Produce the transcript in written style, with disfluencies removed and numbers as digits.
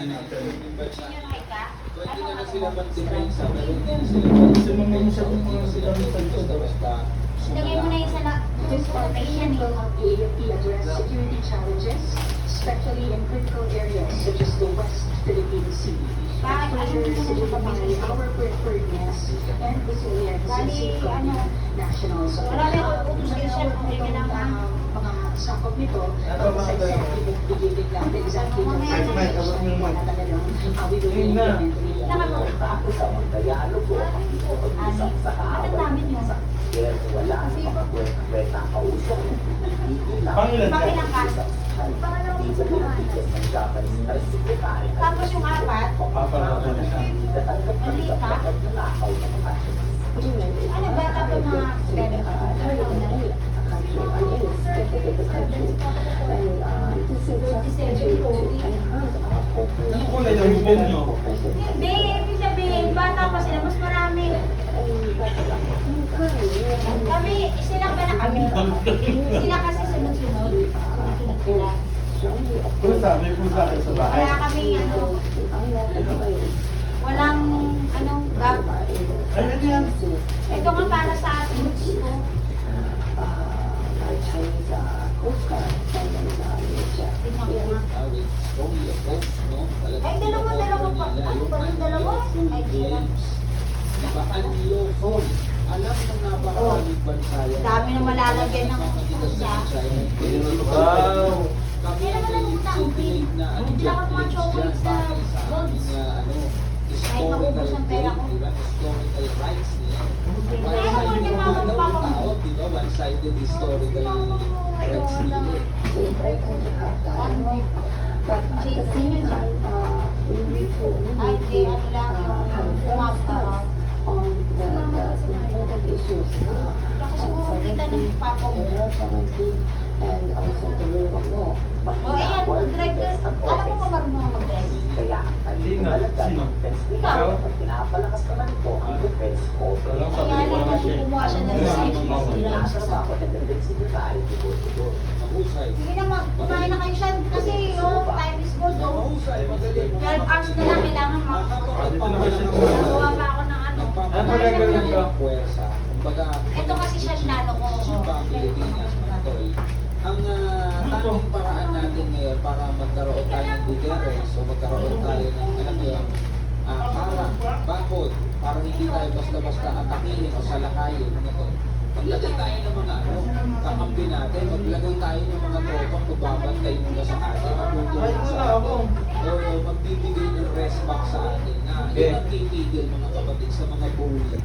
Senior high ka? Pwede Ano na ano sila mo? mag-depensa, pero hindi na sila mag-depensa, hindi na sila basta-basta. Ilagay mo na yung sa This partnership will help the AFP address security challenges, especially in critical areas such as the West Philippine Sea. Bakit? Ano Further yung solidifying our preparedness and resilience in Bali, safeguarding national wala sovereignty. na yung utos kayo siya kung kailangan. Mga sakop nito, sa executive beginning natin exactly kung saan na talagang we will implement it. Ako sa mga dialogo, pag-usap sa Ang dami nyo. kaya wala sa mga kwenta kausap. Pangilang ka? Hindi sa pinagigyan ng Japanese na secretary. Tapos yung apat, Hindi tatanggap ng Mali ka? pagnanakaw ng mga ano ba ito mga benefit? Ano kulay ng bubong nyo? Hindi, ibig sabihin, bata pa sila, mas marami. Kami, sila ba na kami? Sila kasi sunod-sunod. Sunod sila. Pusa, may pusa kayo sa bahay. Kaya kami, walang, gap. Ay, ano yan? Ito nga para sa roots ko. Tingnan ko nga. Ay, dalawa pa. Ano ba yung dalawa? Ay, sila. Alam ng napakaraming bansa yan. Dami na malalagyan ng pusa. Wow! Kami Kaya ang naman ang utang, legitimate na ano Hindi dyan, ako mga chocolates na bakit sa ating bonds. historical maubos ang pera ko. diba? Historical rights nila. Kaya ako niya mga Tao, diba? One-sided historical rights nila. But at the same time, we need to Ay, di, ano lang, umapa. on the important issues Kasi kung kita ng papa mo. and also the rule of law. O, ayan, mag-drive ka. Alam mo ba marunong mag-drive? Kaya ang Sino? talaga Sino? ng defense Ikaw? nila, pag pinapalakas naman po ang defense ko, Walang sabi Kaya ko lang naman siya. kumuha siya ng safety sila. nasa sa ako ng defense secretary, siguro. Mahusay. Sige naman, kumain na kayo siya. Kasi, time is gold, Mahusay, magaling. 12 hours na lang kailangan Dito na kayo siya. Magawa pa ako ng ano. Ano pala ganun ka? Puwersa. Kumbaga, Ito kasi siya sinano ko. Sipa, Pilipinas, mga tol. Ang tanging paraan natin ngayon para magkaroon tayo ng deterrence o magkaroon tayo ng, alam mo yun, bakod, para hindi tayo basta-basta atakihin o salakayin, mga tol. Maglagay tayo ng mga kakampi natin, maglagay tayo ng mga tropang babantay muna sa atin, matutulong sa atin, o magbibigay ng rest back sa atin na yun ang titigil mga kapatid sa mga bully.